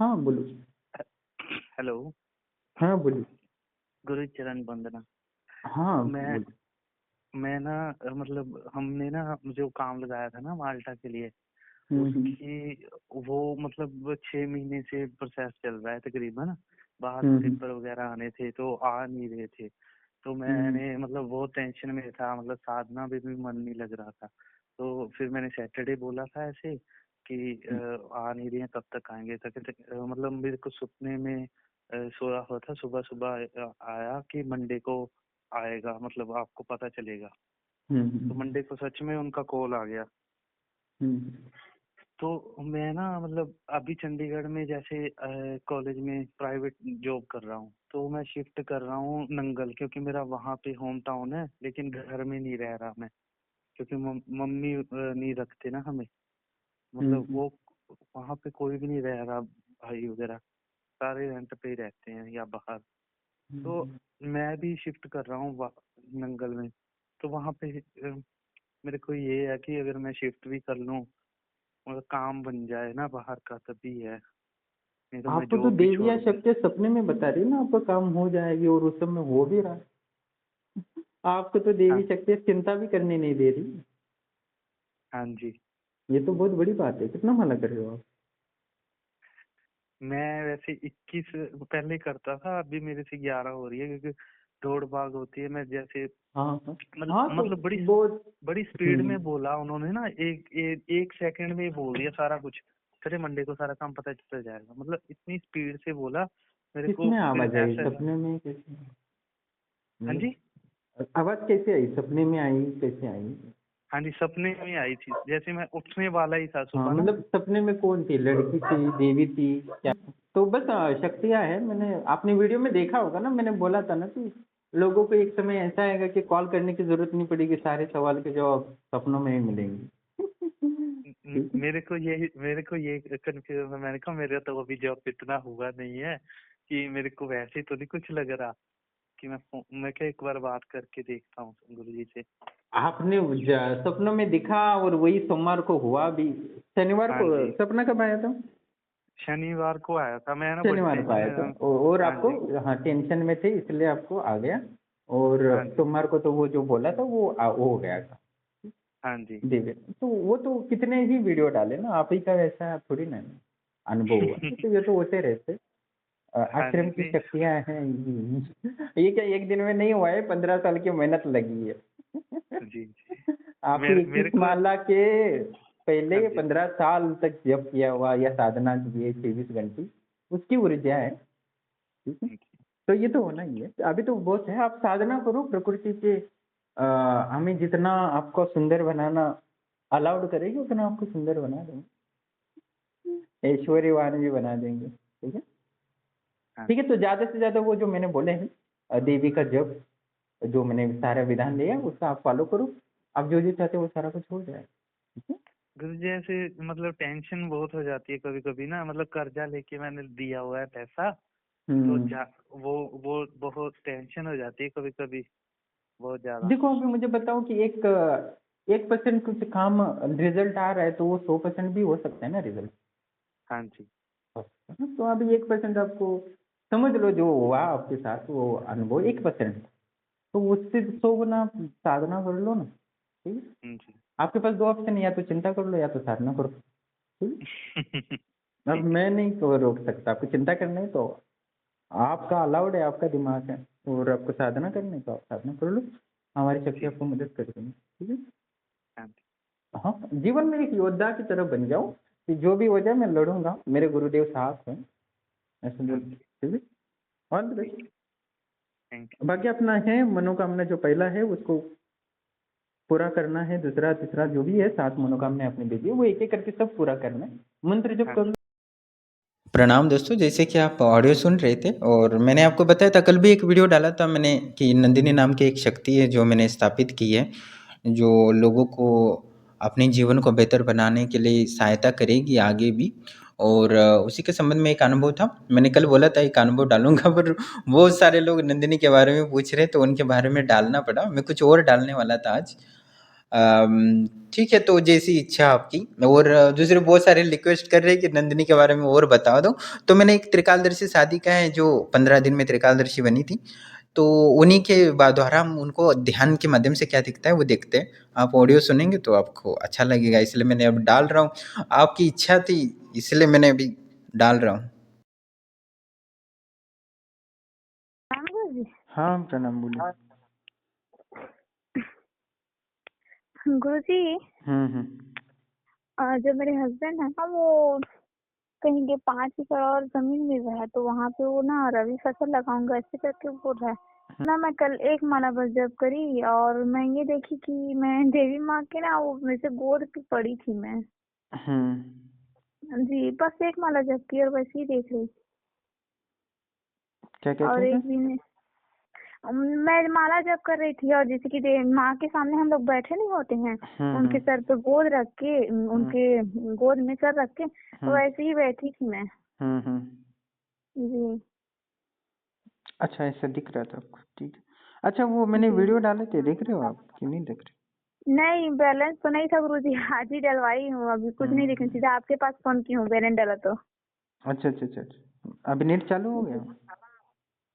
हाँ बोलो। हेलो। हाँ बोलो। गुरु चरण वंदना। हाँ मैं बोलो। मैं ना मतलब हमने ना जो काम लगाया था ना माल्टा के लिए, हम्म। उसकी वो मतलब 6 महीने से प्रोसेस चल रहा है तकरीबन। बाहर से हम्म। पेपर वगैरह आने थे तो आ नहीं रहे थे। तो हम्म। मैंने मतलब बहुत टेंशन में था, मतलब साधना में भी मन नहीं लग रहा था। तो फिर मैंने सैटरडे बोला था ऐसे कि आ नहीं रहे हैं, कब तक आएंगे। मतलब मेरे को सपने में सोया हुआ था, सुबह सुबह आया कि मंडे को आएगा, मतलब आपको पता चलेगा। तो हम्म। मंडे को सच में उनका कॉल आ गया। हम्म। तो मैं ना मतलब अभी चंडीगढ़ में जैसे कॉलेज में प्राइवेट जॉब कर रहा हूँ, तो मैं शिफ्ट कर रहा हूँ नंगल, क्योंकि मेरा वहाँ पे होम टाउन है। लेकिन घर में नहीं रह रहा मैं, क्योंकि मम्मी नहीं रखते ना हमें। मतलब हम्म। वो वहाँ पे कोई भी नहीं रह रहा, भाई वगैरह सारे रेंट पे ही रहते हैं या बाहर। तो मैं भी शिफ्ट कर रहा हूँ नंगल में। तो वहाँ पे मेरे को ये है कि अगर मैं शिफ्ट भी कर लूँ, मतलब काम बन जाए ना बाहर का, तभी है। नहीं तो मैं आपको तो जॉब भी देवियाँ छोड़ दूँ। शक्ति सपने में बता रही है ना, आपका काम हो जाएगी और उस समय हो भी रहा है। आपको तो देवी हाँ, शक्ति चिंता भी करने नहीं दे रही। हाँ जी। ये तो बहुत बड़ी बात है, कितना भला कर रहे हो आप। मैं वैसे 21 पहले करता था, अभी मेरे से 11 हो रही है, क्योंकि दौड़ भाग होती है। मैं जैसे हाँ हाँ। मतलब हाँ तो मतलब बड़ी बहुत। बड़ी स्पीड में बोला उन्होंने ना, एक सेकंड में बोल दिया सारा कुछ। चले मंडे को सारा काम पता चल जाएगा, मतलब इतनी स्पीड से बोला मेरे को। किसमें फिर आवाज आई ऐसा, सपने में, कैसे हाँ जी, मतलब आवाज कैसे आई, सपने में आई कैसे आई। हाँ जी, सपने में आई थी। जैसे मैं उठने वाला ही था हाँ सुबह ना। मतलब सपने में कौन थी, लड़की थी, देवी थी, क्या। तो बस शक्तियाँ है। मैंने आपने वीडियो में देखा होगा ना, मैंने बोला था ना कि लोगों को एक समय ऐसा आएगा कि कॉल करने की जरूरत नहीं पड़ेगी, सारे सवाल के जवाब सपनों में ही मिलेंगे। ठीक है। मेरे को ये कंफ्यूजन है। मैंने कहा मेरा तो अभी जॉब इतना हुआ नहीं है कि मेरे को वैसे तो नहीं कुछ लग रहा कि मैं क्या एक बार बात करके देखता हूँ गुरु जी से। आपने सपनों में दिखा और वही सोमवार को हुआ भी। शनिवार हाँ को जी, सपना कब आया था। शनिवार को आया था। मैं ना बड़ी शनिवार को आया था टेंशन। और हाँ आपको, जी, हाँ टेंशन में थे इसलिए आपको आ गया। और हाँ जी, सोमवार को तो वो जो बोला था वो वो हो गया था। हाँ जी। दिव्य तो वो तो कितने ही वीडियो डाले ना, आप ही का ऐसा थोड़ी ना है, अनुभव हुआ ये तो होते रहते। हाँ आश्रम जी, की नहीं। शक्तियाँ हैं। ये क्या एक दिन में नहीं हुआ है, 15 साल की मेहनत लगी है। जी जी। आपकी मेरे मेरे 21 को, माला के हाँ पहले जी, 15 साल तक जप किया हुआ या साधना की है 24 घंटे, उसकी ऊर्जा है। ठीक है। हाँ जी। तो ये तो होना ही है, अभी तो बहुत है, आप साधना करो प्रकृति के। हमें जितना आपको सुंदर बनाना अलाउड करेगी उतना आपको सुंदर बना देंगे, ऐश्वर्यवान भी बना देंगे। ठीक है। हाँ ठीक है, जी। तो ज्यादा से ज्यादा वो जो मैंने बोले हैं देवी का जप, जो मैंने सारा विधान दिया है उसका आप फॉलो करो। आप जो जो चाहते हो वो सारा कुछ हो जाएगा। ठीक है। गुरु जी ऐसे मतलब टेंशन बहुत हो जाती है कभी कभी ना, मतलब कर्जा लेके मैंने दिया हुआ है पैसा। तो हम्म। वो बहुत टेंशन हो जाती है कभी कभी, बहुत ज्यादा। देखो अभी मुझे बताओ कि 1% कुछ काम रिजल्ट आ रहा है तो वो 100% भी हो सकता है ना रिजल्ट। हाँ जी, तो अभी 1% आपको समझ लो जो हुआ आपके साथ वो अनुभव 1%, तो उससे 100 गुना साधना कर लो ना। ठीक है। हाँ जी। आपके पास दो ऑप्शन है, या तो चिंता कर लो या तो साधना करो। ठीक है। अब ठीक है। मैं नहीं को रोक सकता, आपको चिंता करना है तो आपका अलाउड है, आपका दिमाग है। और आपको साधना करनी है तो आप साधना कर लो, हमारी शक्ति ठीक आपको मदद कर देंगी। ठीक है। है। हाँ जी। हाँ, जीवन में एक योद्धा की तरह बन जाओ कि जो भी हो जाए मैं लड़ूंगा, मेरे गुरुदेव साथ हैं, ऐसे हाँ बोल। जी। ठीक है। ऑल द ठीक बेस्ट। है। थैंक बाकी अपना है मनोकामना जो पहला है उसको पूरा करना है, दूसरा तीसरा जो भी है 7 मनोकामना आपने दे दी है, वो एक एक करके सब पूरा करना है। मंत्र यू। जप हाँ कर जी। लो। प्रणाम दोस्तों, जैसे कि आप ऑडियो सुन रहे थे और मैंने आपको बताया था, कल भी एक वीडियो डाला था मैंने कि नंदिनी नाम की एक शक्ति है जो मैंने स्थापित की है, जो लोगों को अपने जीवन को बेहतर बनाने के लिए सहायता करेगी आगे भी। और उसी के संबंध में एक अनुभव था, मैंने कल बोला था एक अनुभव डालूंगा, पर बहुत सारे लोग नंदिनी के बारे में पूछ रहे तो उनके बारे में डालना पड़ा, मैं कुछ और डालने वाला था आज। ठीक है, तो जैसी इच्छा आपकी। और दूसरे बहुत सारे रिक्वेस्ट कर रहे हैं कि नंदिनी के बारे में और बता दो। तो मैंने एक त्रिकालदर्शी शादी का है जो 15 दिन में त्रिकालदर्शी बनी थी। तो उन्हीं के द्वारा हम उनको ध्यान के माध्यम से क्या दिखता है वो देखते हैं। आप ऑडियो सुनेंगे तो आपको अच्छा लगेगा, इसलिए मैंने अब डाल रहा हूँ। आपकी इच्छा थी इसलिए मैंने अभी डाल रहा हूँ। हाँ गुरुजी। हाँ प्रणाम, बोलिए। गुरुजी, हम्म। जो मेरे हस्बैंड है ना वो कहीं के 5 एकड़ और जमीन मिल रहा है, तो वहाँ पे वो ना रबी फसल लगाऊंगा ऐसे करके बोल रहा है ना। मैं कल एक माला बस जप करी और मैं ये देखी कि मैं देवी माँ के ना वो मेरे से गोद पे पड़ी थी मैं। जी, बस एक माला जप की और वैसे ही देख रही थी। क्या क्या और क्या क्या? एक दिन मैं माला जप कर रही थी और जैसे कि माँ के सामने हम लोग बैठे नहीं होते हैं, उनके सर पे गोद रख के, उनके गोद में सर रख के, वैसे ही बैठी थी मैं। जी अच्छा, ऐसा दिख रहा था आपको, ठीक है। अच्छा, वो मैंने जी। वीडियो डाले थे, देख रहे हो आप कि नहीं देख रहे? नहीं, बैलेंस तो नहीं था गुरुजी, आज ही डलवाई हूँ, अभी कुछ नहीं देखी, सीधा आपके पास फोन की हूँ बैलेंस डाला तो। अच्छा अच्छा अच्छा अच्छा, अभी नेट चालू हो गया?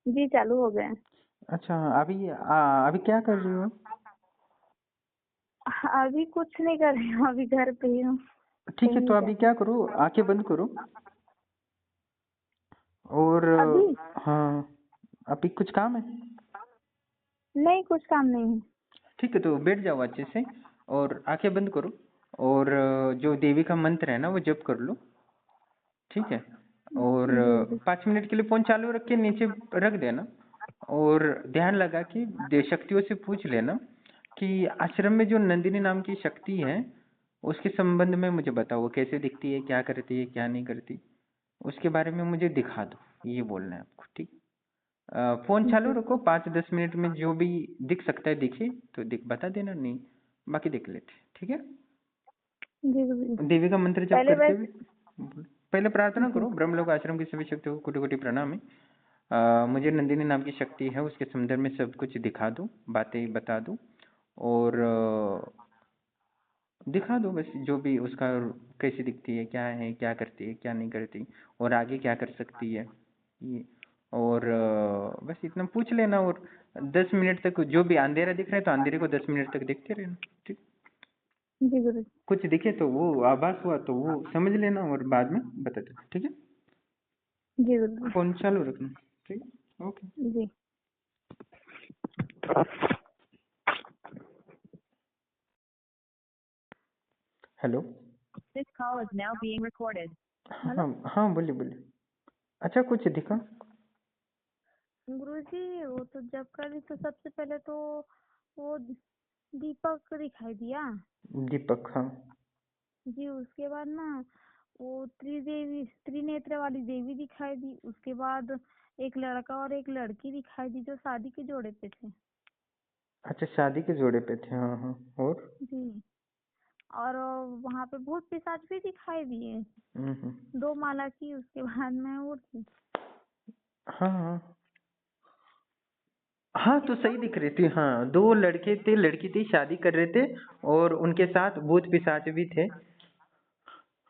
जी चालू हो गया। अच्छा, अभी क्या कर रही हो? अभी कुछ नहीं कर रही हूँ, अभी घर पे ही हूँ। ठीक है, कहीं तो नहीं अभी जा क्या करो, आंखें बंद करो और अभी हाँ, अभी कुछ काम है? नहीं, कुछ काम नहीं है। ठीक है, तो बैठ जाओ अच्छे से और आंखें बंद करो। और जो देवी का मंत्र है ना वो जप कर लो, ठीक है। और जी जी 5 मिनट के लिए फोन चालू रख के नीचे रख देना। और ध्यान लगा के शक्तियों से पूछ लेना कि आश्रम में जो नंदिनी नाम की शक्ति है उसके संबंध में मुझे बताओ, वो कैसे दिखती है, क्या करती है, क्या नहीं करती, उसके बारे में मुझे दिखा दो, ये बोलना है आपको, ठीक। फोन चालू जी रखो, 5-10 मिनट में जो भी दिख सकता है दिखे तो बता देना, नहीं बाकी देख लेते, ठीक है। जी गुरुजी। देवी का मंत्र जप पहले करते बस हुए पहले प्रार्थना जी करो। ब्रह्मलोक आश्रम की सभी शक्तियों को कोटि कोटि प्रणाम है। मुझे नंदिनी नाम की शक्ति है उसके संदर्भ में सब कुछ दिखा दो, बातें बता दो। और दिखा दो बस जो भी उसका, कैसी दिखती है, क्या करती है, क्या नहीं करती, और आगे क्या कर सकती है ये। और बस इतना पूछ लेना। और 10 मिनट तक जो भी अंधेरा दिख रहा है तो अंधेरे को 10 मिनट तक देखते रहना, ठीक। जी गुरुजी। कुछ दिखे तो वो आभास हुआ तो वो समझ लेना और बाद में बता देना, ठीक है। जी गुरुजी। फोन चालू रखना, ठीक है, ओके। जी। Hello. This call is now being recorded. Hello हाँ हाँ, बोलिए बोलिए। अच्छा, कुछ दिखा? गुरुजी, वो तो जब करी तो सबसे पहले तो वो दीपक दिखाई दिया। दीपक, हाँ। जी, उसके बाद ना वो त्रिदेवी त्रिनेत्र वाली देवी दिखाई दी। उसके बाद एक लड़का और एक लड़की दिखाई दी जो शादी के जोड़े पे थे। अच्छा, शादी के जोड़े पे थे, हाँ हाँ, और? जी। और वहाँ पे भूत पिशाच भी दिखाई दिए। हम्म। 2 माला की, उसके बाद मैं उठी। हाँ हाँ हाँ, तो कितना? सही दिख रही थी। हाँ, 2 लड़के थे, लड़की थी, शादी कर रहे थे और उनके साथ भूत पिशाच भी थे।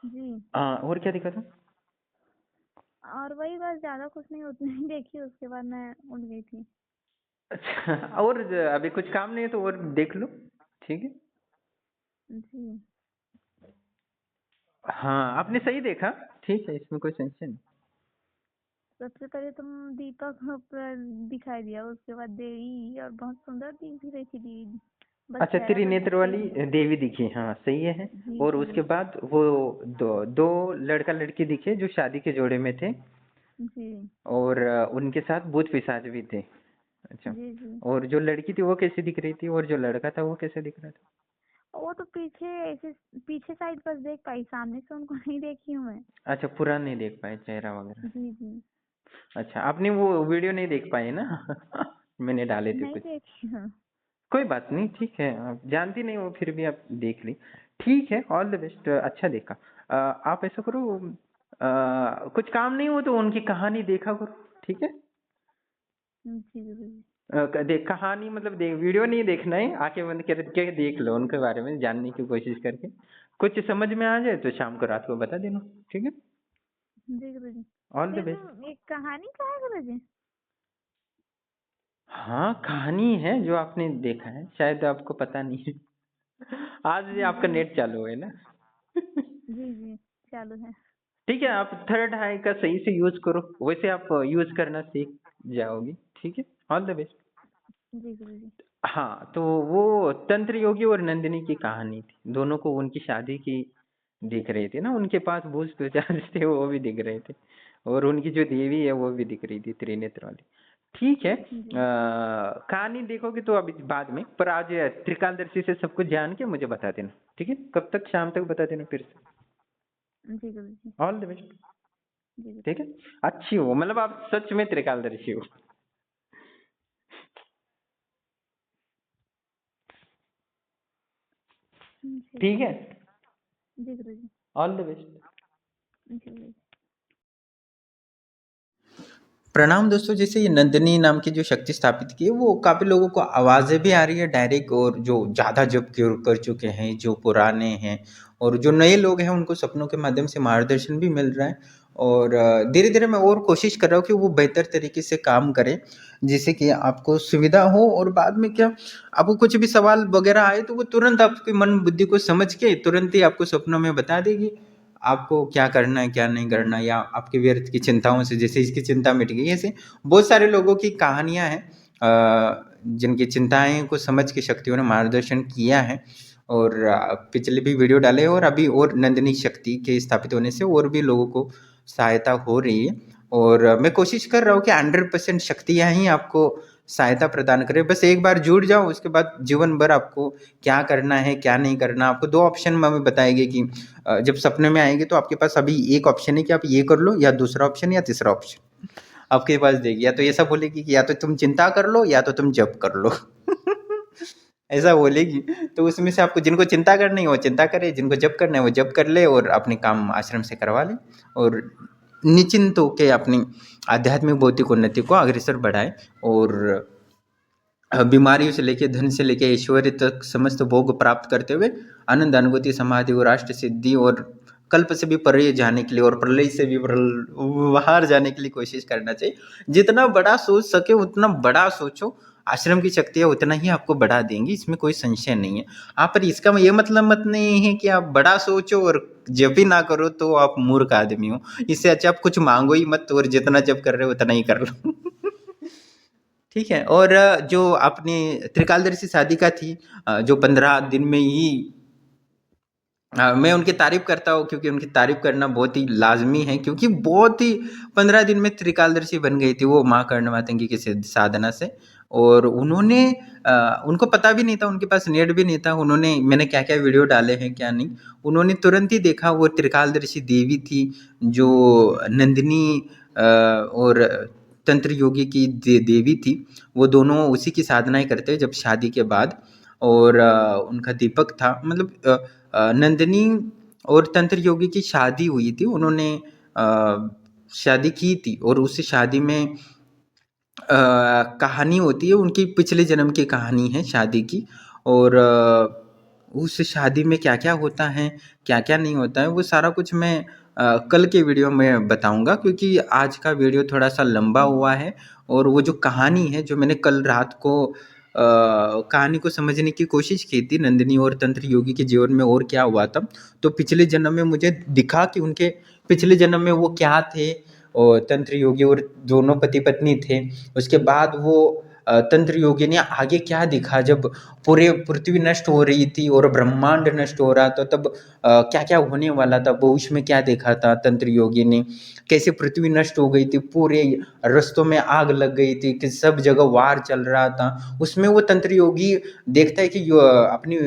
जी। हाँ, और क्या दिखा था? और वही बस, ज्यादा कुछ नहीं, उतनी ही देखी, उसके बाद मैं उठ गई थी। अच्छा, और अभी कुछ काम नहीं है तो और देख लो, ठीक है। जी। हाँ, आपने सही देखा, ठीक है, इसमें कोई संशय नहीं। सबसे पहले तुम दीपक दिखाई दिया, उसके बाद देवी, और बहुत सुंदर दिख भी रही थी देवी। बस अच्छा, चेहरा बस त्रिनेत्र दिखते वाली रहे। देवी दिखी, हाँ सही है। जी और जी उसके बाद वो दो दो लड़का लड़की दिखे जो शादी के जोड़े में थे। जी और उनके साथ भूत पिशाच भी थे। अच्छा, जी जी। और जो लड़की थी वो कैसी दिख रही थी और जो लड़का था वो कैसे दिख रहा था? वो तो पीछे ऐसे पीछे साइड बस देख पाई, सामने से उनको नहीं देखी हूँ मैं। अच्छा, पूरा नहीं देख पाए चेहरा वगैरह? जी जी। अच्छा, आपने वो वीडियो नहीं देख पाए ना? मैंने डाले थे नहीं कुछ। देखी हूँ। कोई बात नहीं, ठीक है, आप जानती नहीं हो फिर भी आप देख ली। ठीक है, ऑल द बेस्ट, अच्छा देखा। आप ऐसा करो, कुछ काम नहीं हो तो उनकी कहानी देखा करो, ठीक है। जी जी। देख कहानी मतलब देख वीडियो नहीं देखना है, आंखें बंद करके देख लो उनके बारे में जानने की कोशिश करके। कुछ समझ में आ जाए तो शाम को रात को बता देना, ठीक है? जी गुरुजी। ऑल द फिर बेस्ट। एक कहानी का है गुरुजी? हाँ कहानी है जो आपने देखा है, शायद आपको पता नहीं है। आज ही आपका जी नेट चालू है ना? जी जी चालू है। ठीक है, आप थर्ड आई का सही से यूज करो, वैसे आप यूज करना सीख जाओगी, ठीक है? All the best. जी गुरुजी। हाँ तो वो तंत्र योगी और नंदिनी की कहानी थी, दोनों को उनकी शादी की दिख रही थी ना, उनके पास भूत पिशाच थे वो भी दिख रहे थे, और उनकी जो देवी है वो भी दिख रही थी त्रिनेत्र वाली। ठीक है, जी कहानी देखोगे तो अभी बाद में, पर आज त्रिकालदर्शी से सब कुछ जान के मुझे बता देना, ठीक है? कब तक? शाम तक बता देना फिर से। जी गुरुजी। All the best. जी गुरुजी। ठीक है, अच्छी हो, मतलब आप सच में त्रिकालदर्शी हो। जी ठीक है, जी गुरुजी। All the best. जी गुरुजी। प्रणाम दोस्तों, जैसे ये नंदिनी नाम की जो शक्ति स्थापित की है, वो काफ़ी लोगों को आवाज़ें भी आ रही है डायरेक्ट, और जो ज़्यादा जप कर चुके हैं, जो पुराने हैं और जो नए लोग हैं, उनको सपनों के माध्यम से मार्गदर्शन भी मिल रहा है। और धीरे धीरे मैं और कोशिश कर रहा हूँ कि वो बेहतर तरीके से काम करें, जिससे कि आपको सुविधा हो, और बाद में क्या, आपको कुछ भी सवाल वगैरह आए तो वो तुरंत आपकी मन बुद्धि को समझ के तुरंत ही आपको सपनों में बता देगी आपको क्या करना है क्या नहीं करना, या आपके व्यर्थ की चिंताओं से, जैसे इसकी चिंता मिट गई, ऐसे बहुत सारे लोगों की कहानियां हैं जिनकी चिंताएं को समझ के शक्तियों ने मार्गदर्शन किया है। और पिछले भी वीडियो डाले, और अभी और नंदिनी शक्ति के स्थापित होने से और भी लोगों को सहायता हो रही है। और मैं कोशिश कर रहा हूँ कि 100% शक्तियाँ ही आपको सहायता प्रदान करें, बस एक बार जुड़ जाओ, उसके बाद जीवन भर आपको क्या करना है क्या नहीं करना, आपको 2 ऑप्शन में हमें बताएगी कि जब सपने में आएंगे तो आपके पास अभी एक ऑप्शन है कि आप ये कर लो, या दूसरा ऑप्शन या तीसरा ऑप्शन आपके पास देगी, या तो ऐसा बोलेगी कि या तो तुम चिंता कर लो या तो तुम जप कर लो। ऐसा बोलेगी, तो उसमें से आपको जिनको चिंता करनी है वो चिंता करे, जिनको जप करना है वो जप कर ले, और अपने काम आश्रम से करवा ले, और निश्चिंत होकर अपनी आध्यात्मिक भौतिक उन्नति को अग्रसर बढ़ाए, और बीमारियों से लेके धन से लेके ऐश्वर्य तक समस्त भोग प्राप्त करते हुए आनंद अनुभूति समाधि और राष्ट्र सिद्धि और कल्प से भी परे जाने के लिए, और प्रलय से भी बाहर जाने के लिए कोशिश करना चाहिए। जितना बड़ा सोच सके उतना बड़ा सोचो, आश्रम की शक्तियाँ उतना ही आपको बढ़ा देंगी, इसमें कोई संशय नहीं है। आप पर इसका ये मतलब मत नहीं है कि आप बड़ा सोचो और जप ही ना करो तो आप मूर्ख आदमी हो। इससे अच्छा आप कुछ मांगो ही मत, और जितना जप कर रहे हो उतना ही कर लो। ठीक है, और जो अपनी त्रिकालदर्शी साधिका थी, जो 15 दिन में ही, मैं उनकी तारीफ करता हूँ, क्योंकि उनकी तारीफ करना बहुत ही लाजमी है, क्योंकि बहुत ही 15 दिन में त्रिकालदर्शी बन गई थी वो माँ कर्णमातंगी की साधना से। और उन्होंने उनको पता भी नहीं था, उनके पास नेट भी नहीं था, उन्होंने, मैंने क्या क्या वीडियो डाले हैं क्या नहीं, उन्होंने तुरंत ही देखा वो त्रिकालदर्शी देवी थी, जो नंदिनी और तंत्र योगी की देवी थी, वो दोनों उसी की साधनाएं करते जब शादी के बाद। और उनका दीपक था, मतलब नंदिनी और तंत्र योगी की शादी हुई थी, उन्होंने शादी की थी, और उस शादी में कहानी होती है उनकी, पिछले जन्म की कहानी है शादी की। और उस शादी में क्या क्या होता है क्या क्या नहीं होता है, वो सारा कुछ मैं कल के वीडियो में बताऊंगा, क्योंकि आज का वीडियो थोड़ा सा लंबा हुआ है। और वो जो कहानी है, जो मैंने कल रात को कहानी को समझने की कोशिश की थी, नंदिनी और तंत्र योगी के जीवन में और क्या हुआ था, तो पिछले जन्म में मुझे दिखा कि उनके पिछले जन्म में वो क्या थे, और तंत्र योगी और दोनों पति पत्नी थे। उसके बाद वो तंत्र योगी ने आगे क्या दिखा, जब पूरे पृथ्वी नष्ट हो रही थी और ब्रह्मांड नष्ट हो रहा था, तब क्या क्या होने वाला था, भविष्य में क्या देखा था तंत्र योगी ने, कैसे पृथ्वी नष्ट हो गई थी, पूरे रस्तों में आग लग गई थी, कि सब जगह वार चल रहा था, उसमें वो तंत्र योगी देखता है कि अपनी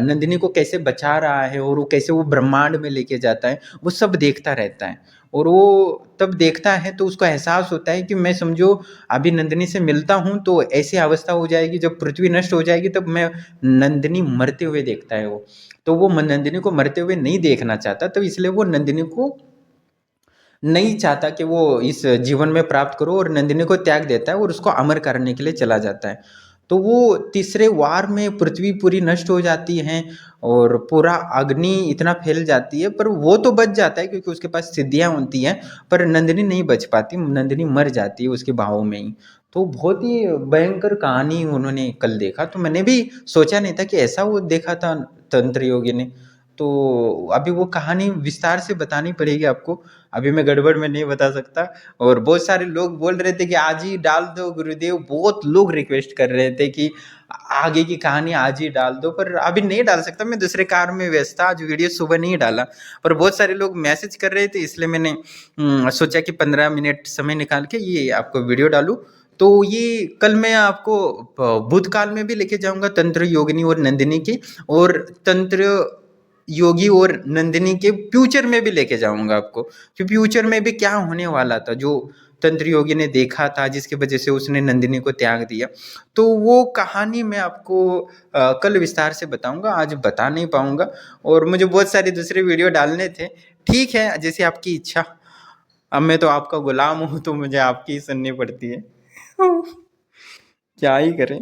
नंदिनी को कैसे बचा रहा है, और वो कैसे वो ब्रह्मांड में लेके जाता है, वो सब देखता रहता है। और वो तब देखता है तो उसको एहसास होता है कि मैं, समझो, अभी नंदिनी से मिलता हूँ तो ऐसी अवस्था हो जाएगी, जब पृथ्वी नष्ट हो जाएगी तब मैं नंदिनी मरते हुए देखता है वो, तो वो नंदिनी को मरते हुए नहीं देखना चाहता, तो इसलिए वो नंदिनी को नहीं चाहता कि वो इस जीवन में प्राप्त करो और नंदिनी को त्याग देता है और उसको अमर करने के लिए चला जाता है। तो वो तीसरे वार में पृथ्वी पूरी नष्ट हो जाती है और पूरा अग्नि इतना फैल जाती है, पर वो तो बच जाता है क्योंकि उसके पास सिद्धियां होती हैं, पर नंदिनी नहीं बच पाती, नंदिनी मर जाती है उसके भाव में ही। तो बहुत ही भयंकर कहानी उन्होंने कल देखा, तो मैंने भी सोचा नहीं था कि ऐसा वो देखा था तंत्र योगी ने। तो अभी वो कहानी विस्तार से बतानी पड़ेगी आपको, अभी मैं गड़बड़ में नहीं बता सकता। और बहुत सारे लोग बोल रहे थे कि आज ही डाल दो गुरुदेव, बहुत लोग रिक्वेस्ट कर रहे थे कि आगे की कहानी आज ही डाल दो, पर अभी नहीं डाल सकता, मैं दूसरे कार्य में व्यस्त था, आज वीडियो सुबह नहीं डाला। पर बहुत सारे लोग मैसेज कर रहे थे, इसलिए मैंने सोचा कि 15 मिनट समय निकाल के ये आपको वीडियो डालूं। तो ये कल मैं आपको भूतकाल में भी लेके जाऊंगा, तंत्र योगिनी और नंदिनी की, और तंत्र योगी और नंदिनी के फ्यूचर में भी लेके जाऊंगा आपको, कि फ्यूचर में भी क्या होने वाला था जो तंत्र योगी ने देखा था जिसकी वजह से उसने नंदिनी को त्याग दिया। तो वो कहानी मैं आपको कल विस्तार से बताऊंगा, आज बता नहीं पाऊंगा, और मुझे बहुत सारे दूसरे वीडियो डालने थे। ठीक है, जैसे आपकी इच्छा, अब मैं तो आपका गुलाम हूँ तो मुझे आपकी ही सुननी पड़ती है क्या ही करें।